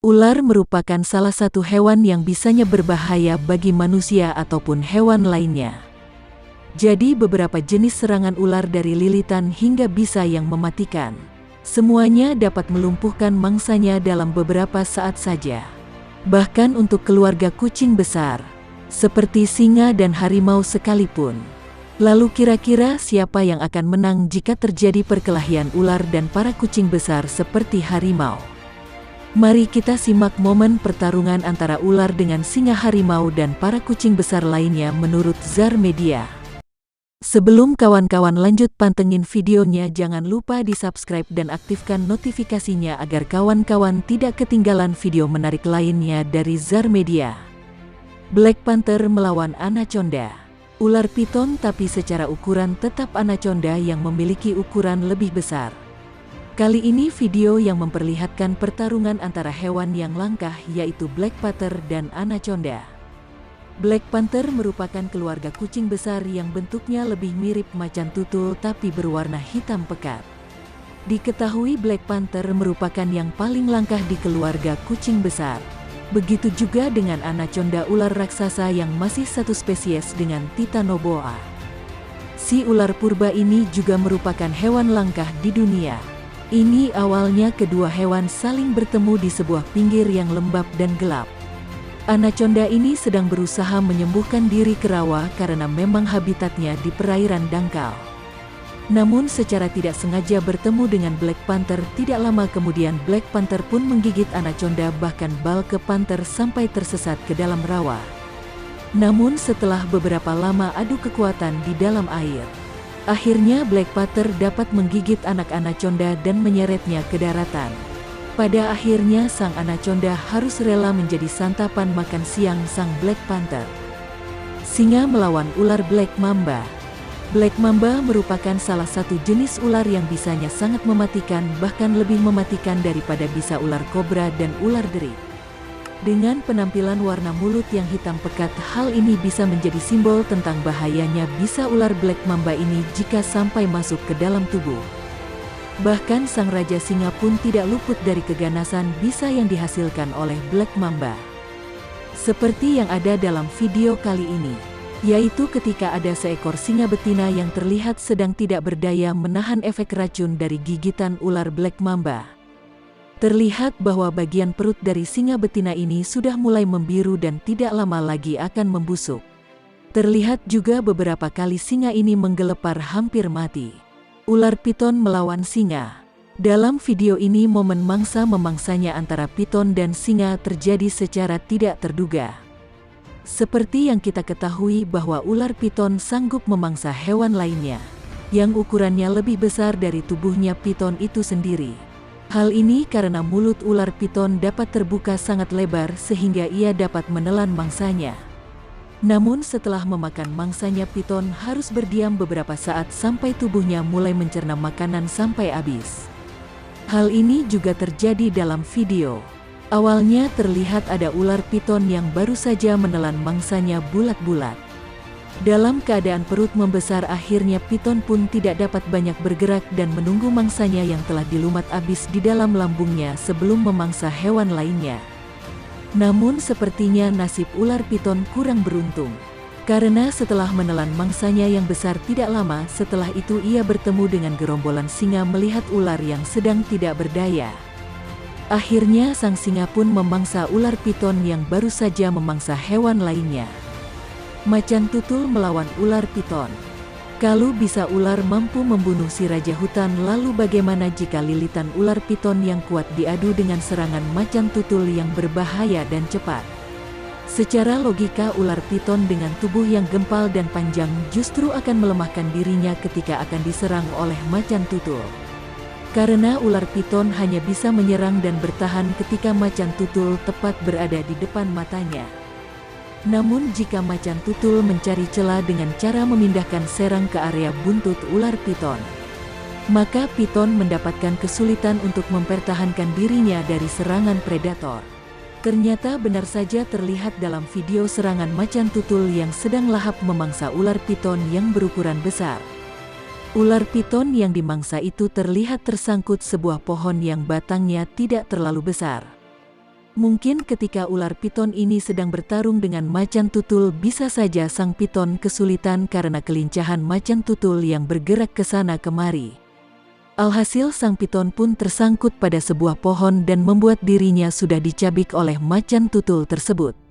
Ular merupakan salah satu hewan yang bisanya berbahaya bagi manusia ataupun hewan lainnya. Jadi beberapa jenis serangan ular dari lilitan hingga bisa yang mematikan. Semuanya dapat melumpuhkan mangsanya dalam beberapa saat saja. Bahkan untuk keluarga kucing besar, seperti singa dan harimau sekalipun. Lalu kira-kira siapa yang akan menang jika terjadi perkelahian ular dan para kucing besar seperti harimau? Mari kita simak momen pertarungan antara ular dengan singa, harimau dan para kucing besar lainnya menurut ZAR Media. Sebelum kawan-kawan lanjut pantengin videonya, jangan lupa di-subscribe dan aktifkan notifikasinya agar kawan-kawan tidak ketinggalan video menarik lainnya dari ZAR Media. Black Panther melawan Anaconda. Ular piton tapi secara ukuran tetap anaconda yang memiliki ukuran lebih besar. Kali ini video yang memperlihatkan pertarungan antara hewan yang langkah yaitu Black Panther dan Anaconda. Black Panther merupakan keluarga kucing besar yang bentuknya lebih mirip macan tutul tapi berwarna hitam pekat. Diketahui Black Panther merupakan yang paling langkah di keluarga kucing besar. Begitu juga dengan Anaconda, ular raksasa yang masih satu spesies dengan Titanoboa. Si ular purba ini juga merupakan hewan langkah di dunia. Ini awalnya kedua hewan saling bertemu di sebuah pinggir yang lembab dan gelap. Anaconda ini sedang berusaha menyembuhkan diri ke rawa karena memang habitatnya di perairan dangkal. Namun secara tidak sengaja bertemu dengan Black Panther, tidak lama kemudian Black Panther pun menggigit Anaconda, bahkan Balke Panther sampai tersesat ke dalam rawa. Namun setelah beberapa lama adu kekuatan di dalam air, akhirnya Black Panther dapat menggigit anak Anaconda dan menyeretnya ke daratan. Pada akhirnya sang Anaconda harus rela menjadi santapan makan siang sang Black Panther. Singa melawan ular Black Mamba. Black Mamba merupakan salah satu jenis ular yang bisanya sangat mematikan, bahkan lebih mematikan daripada bisa ular kobra dan ular deri. Dengan penampilan warna mulut yang hitam pekat, hal ini bisa menjadi simbol tentang bahayanya bisa ular Black Mamba ini jika sampai masuk ke dalam tubuh. Bahkan sang Raja Singa pun tidak luput dari keganasan bisa yang dihasilkan oleh Black Mamba. Seperti yang ada dalam video kali ini, yaitu ketika ada seekor singa betina yang terlihat sedang tidak berdaya menahan efek racun dari gigitan ular Black Mamba. Terlihat bahwa bagian perut dari singa betina ini sudah mulai membiru dan tidak lama lagi akan membusuk. Terlihat juga beberapa kali singa ini menggelepar hampir mati. Ular piton melawan singa. Dalam video ini momen mangsa-memangsanya antara piton dan singa terjadi secara tidak terduga. Seperti yang kita ketahui bahwa ular piton sanggup memangsa hewan lainnya, yang ukurannya lebih besar dari tubuhnya piton itu sendiri. Hal ini karena mulut ular piton dapat terbuka sangat lebar sehingga ia dapat menelan mangsanya. Namun setelah memakan mangsanya, piton harus berdiam beberapa saat sampai tubuhnya mulai mencerna makanan sampai habis. Hal ini juga terjadi dalam video. Awalnya terlihat ada ular piton yang baru saja menelan mangsanya bulat-bulat. Dalam keadaan perut membesar, akhirnya piton pun tidak dapat banyak bergerak dan menunggu mangsanya yang telah dilumat habis di dalam lambungnya sebelum memangsa hewan lainnya. Namun sepertinya nasib ular piton kurang beruntung. Karena setelah menelan mangsanya yang besar, tidak lama setelah itu ia bertemu dengan gerombolan singa melihat ular yang sedang tidak berdaya. Akhirnya sang singa pun memangsa ular piton yang baru saja memangsa hewan lainnya. Macan tutul melawan ular piton. Kalau bisa ular mampu membunuh si raja hutan, lalu bagaimana jika lilitan ular piton yang kuat diadu dengan serangan macan tutul yang berbahaya dan cepat? Secara logika ular piton dengan tubuh yang gempal dan panjang justru akan melemahkan dirinya ketika akan diserang oleh macan tutul. Karena ular piton hanya bisa menyerang dan bertahan ketika macan tutul tepat berada di depan matanya. Namun jika macan tutul mencari celah dengan cara memindahkan serang ke area buntut ular piton, maka piton mendapatkan kesulitan untuk mempertahankan dirinya dari serangan predator. Ternyata benar saja terlihat dalam video serangan macan tutul yang sedang lahap memangsa ular piton yang berukuran besar. Ular piton yang dimangsa itu terlihat tersangkut sebuah pohon yang batangnya tidak terlalu besar. Mungkin ketika ular piton ini sedang bertarung dengan macan tutul, bisa saja sang piton kesulitan karena kelincahan macan tutul yang bergerak ke sana kemari. Alhasil sang piton pun tersangkut pada sebuah pohon dan membuat dirinya sudah dicabik oleh macan tutul tersebut.